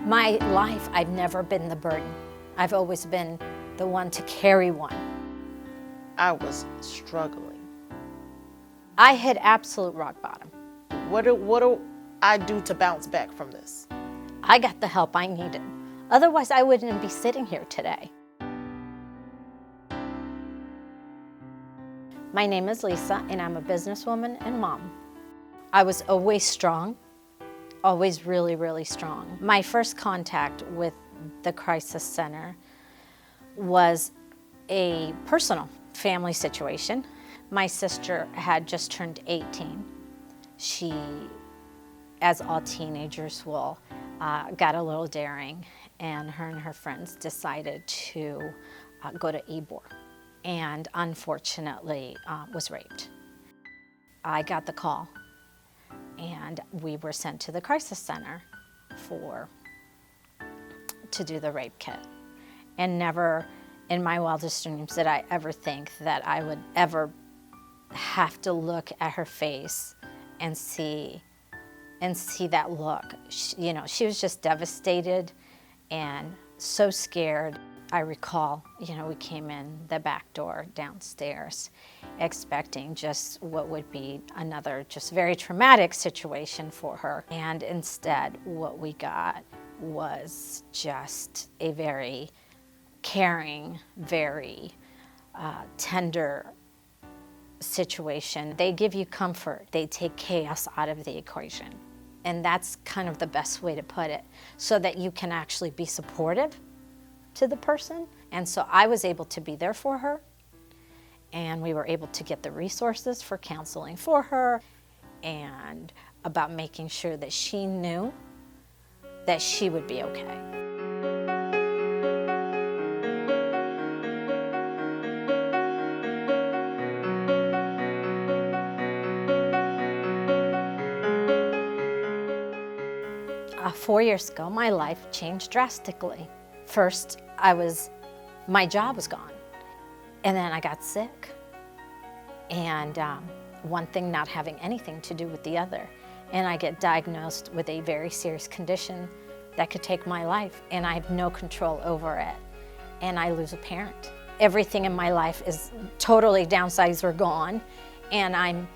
My life, I've never been the burden. I've always been the one to carry one. I was struggling. I hit absolute rock bottom. What do I do to bounce back from this? I got the help I needed. Otherwise, I wouldn't be sitting here today. My name is Lisa, and I'm a businesswoman and mom. I was always strong, always really, really strong. My first contact with the Crisis Center was a personal family situation. My sister had just turned 18. She, as all teenagers will, got a little daring, and her friends decided to go to Ybor, and unfortunately was raped. I got the call, and we were sent to the Crisis Center to do the rape kit. And never in my wildest dreams did I ever think that I would ever have to look at her face and see that look. She was just devastated and so scared. I recall, we came in the back door downstairs expecting just what would be another just very traumatic situation for her. And instead, what we got was just a very caring, very tender situation. They give you comfort. They take chaos out of the equation. And that's kind of the best way to put it, so that you can actually be supportive to the person. And so I was able to be there for her, and we were able to get the resources for counseling for her, and about making sure that she knew that she would be okay. 4 years ago, my life changed drastically. First, my job was gone, and then I got sick, and one thing not having anything to do with the other, and I get diagnosed with a very serious condition that could take my life, and I have no control over it, and I lose a parent. Everything in my life is totally downsized or gone, and I'm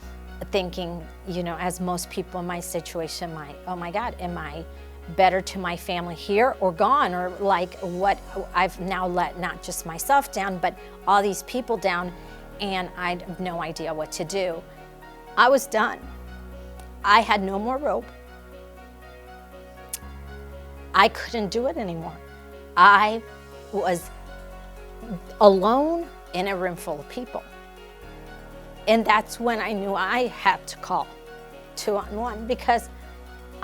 thinking, as most people in my situation, oh my God, am I better to my family here or gone? Or like what I've now let not just myself down, but all these people down, and I have no idea what to do. I was done. I had no more rope. I couldn't do it anymore. I was alone in a room full of people. And that's when I knew I had to call 211, because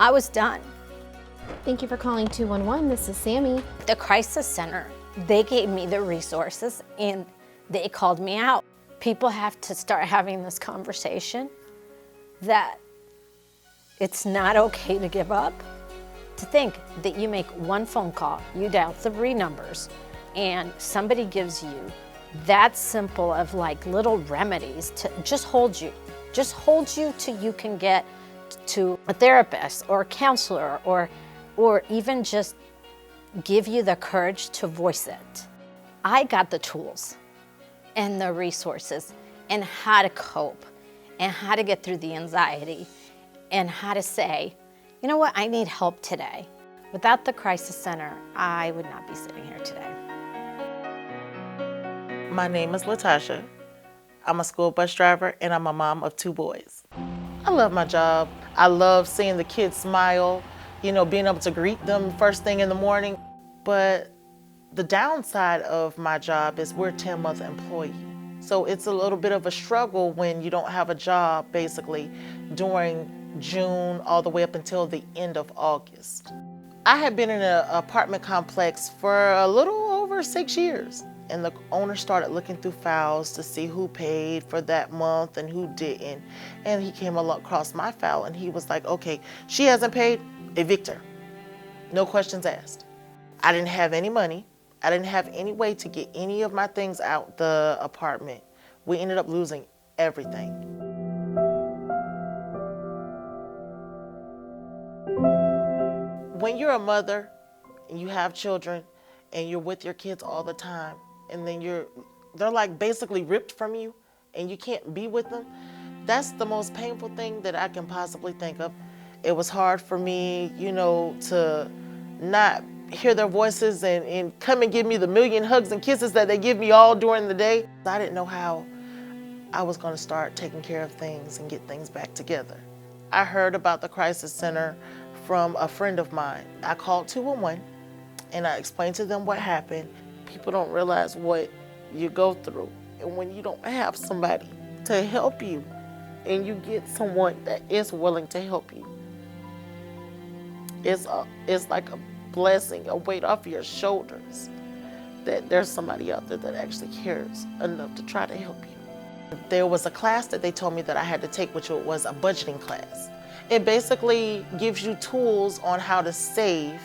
I was done. Thank you for calling 211. This is Sammy. The Crisis Center, they gave me the resources, and they called me out. People have to start having this conversation that it's not okay to give up. To think that you make one phone call, you dial 3 numbers, and somebody gives you that simple of like little remedies to just hold you till you can get to a therapist or a counselor, or even just give you the courage to voice it. I got the tools and the resources and how to cope and how to get through the anxiety and how to say, you know what, I need help today. Without the Crisis Center, I would not be sitting here today. My name is Latasha. I'm a school bus driver, and I'm a mom of 2 boys. I love my job. I love seeing the kids smile, being able to greet them first thing in the morning. But the downside of my job is we're a 10-month employee. So it's a little bit of a struggle when you don't have a job basically during June all the way up until the end of August. I had been in an apartment complex for a little over 6 years. And the owner started looking through files to see who paid for that month and who didn't. And he came across my file, and he was like, okay, she hasn't paid, evict her. No questions asked. I didn't have any money. I didn't have any way to get any of my things out the apartment. We ended up losing everything. When you're a mother, and you have children and you're with your kids all the time, and then they're like basically ripped from you and you can't be with them, that's the most painful thing that I can possibly think of. It was hard for me, to not hear their voices and come and give me the million hugs and kisses that they give me all during the day. I didn't know how I was going to start taking care of things and get things back together. I heard about the crisis center from a friend of mine. I called 211 and I explained to them what happened. People don't realize what you go through. And when you don't have somebody to help you and you get someone that is willing to help you, it's like a blessing, a weight off your shoulders, that there's somebody out there that actually cares enough to try to help you. There was a class that they told me that I had to take, which was a budgeting class. It basically gives you tools on how to save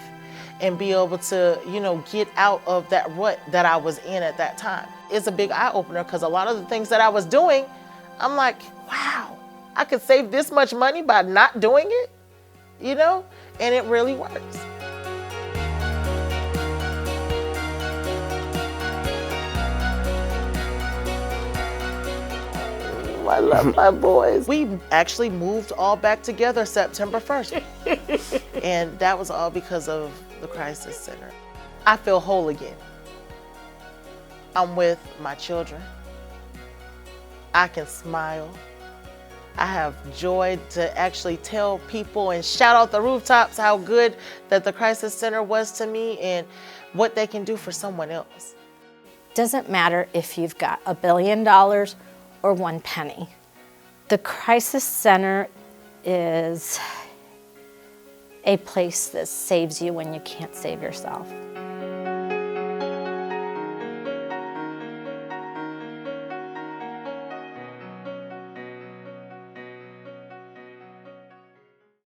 and be able to, get out of that rut that I was in at that time. It's a big eye-opener because a lot of the things that I was doing, I'm like, wow, I could save this much money by not doing it, and it really works. I love my boys. We actually moved all back together September 1st. And that was all because of the crisis center. I feel whole again. I'm with my children. I can smile. I have joy to actually tell people and shout out the rooftops how good that the crisis center was to me and what they can do for someone else. Doesn't matter if you've got $1 billion or 1 penny. The crisis center is a place that saves you when you can't save yourself.